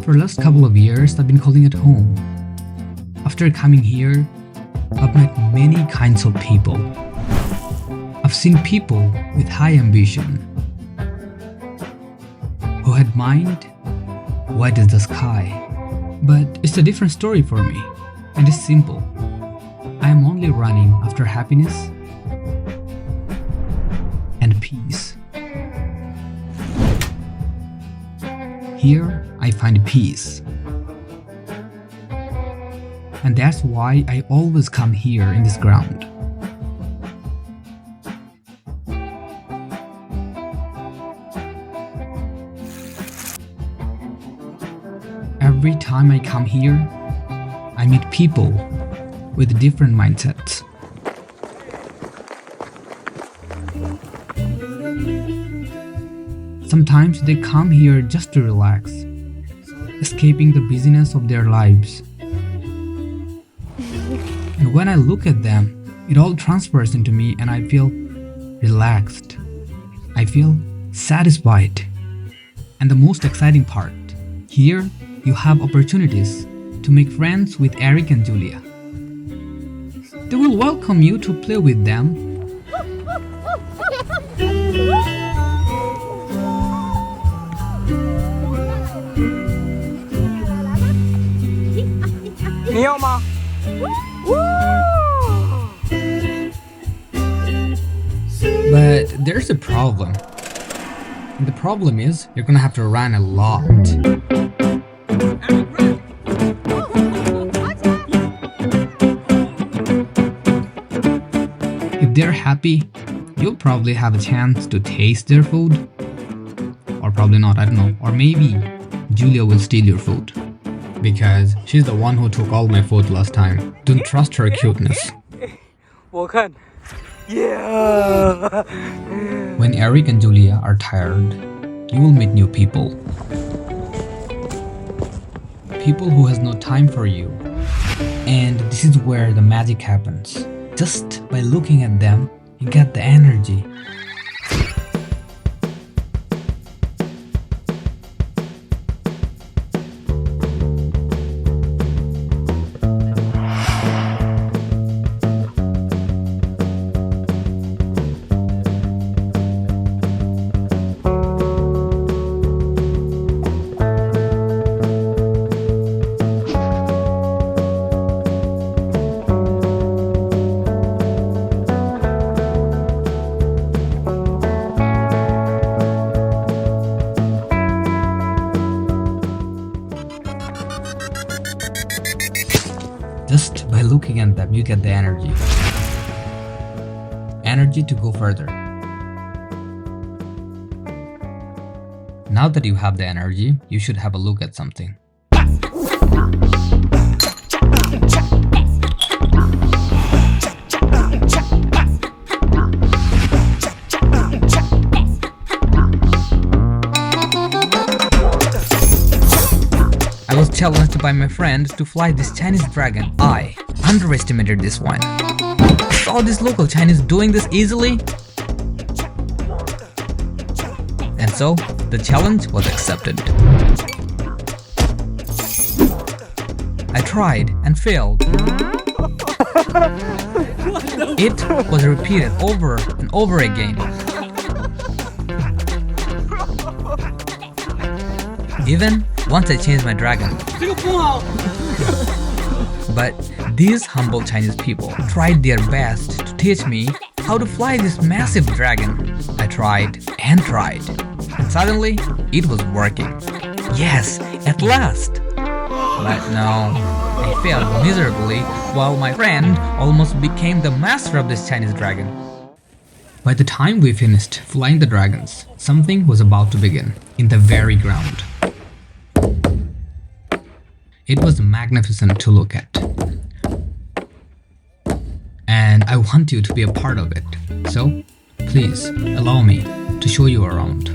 For the last couple of years, I've been calling it home. After coming here, I've met many kinds of people. I've seen people with high ambition who had mind white as the sky. But it's a different story for me, and it's simple. I am only running after happiness and peace. Here, I find peace. And that's why I always come here in this ground. Every time I come here, I meet people with different mindsets. Sometimes they come here just to relax, escaping the busyness of their lives. And when I look at them, it all transfers into me and I feel relaxed. I feel satisfied. And the most exciting part, here you have opportunities to make friends with Eric and Julia. They will welcome you to play with them. But there's a problem. And the problem is you're gonna have to run a lot. If they're happy, you'll probably have a chance to taste their food. Or probably not, I don't know. Or maybe Julia will steal your food. Because she's the one who took all my food last time. Don't trust her cuteness. When Eric and Julia are tired, you will meet new people. People who has no time for you. And this is where the magic happens. Just by looking at them, you get the energy. Just by looking at them, you get the energy. Energy to go further. Now that you have the energy, you should have a look at something. I was challenged by my friend to fly this Chinese dragon. I underestimated this one. I saw this local Chinese doing this easily. And so, the challenge was accepted. I tried and failed. It was repeated over and over again. Even once I changed my dragon. But these humble Chinese people tried their best to teach me how to fly this massive dragon. I tried and tried, and suddenly it was working. Yes, at last! But no, I failed miserably while my friend almost became the master of this Chinese dragon. By the time we finished flying the dragons, something was about to begin in the very ground. It was magnificent to look at. And I want you to be a part of it. So, please allow me to show you around.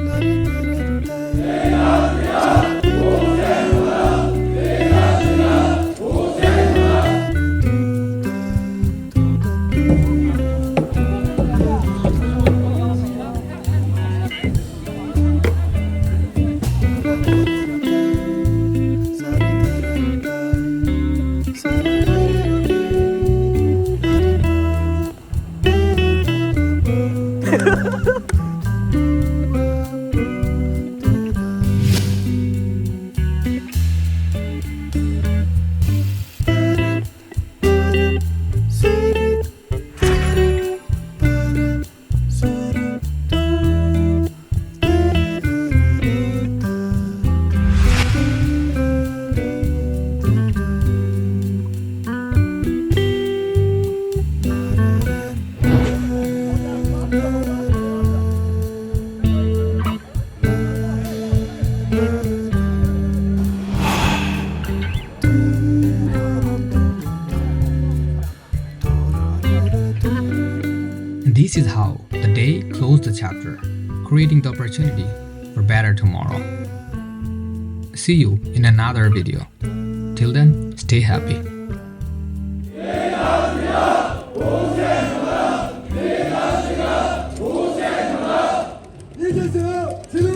This is how the day closed the chapter, creating the opportunity for better tomorrow. See you in another video. Till then, stay happy. 이제서 지금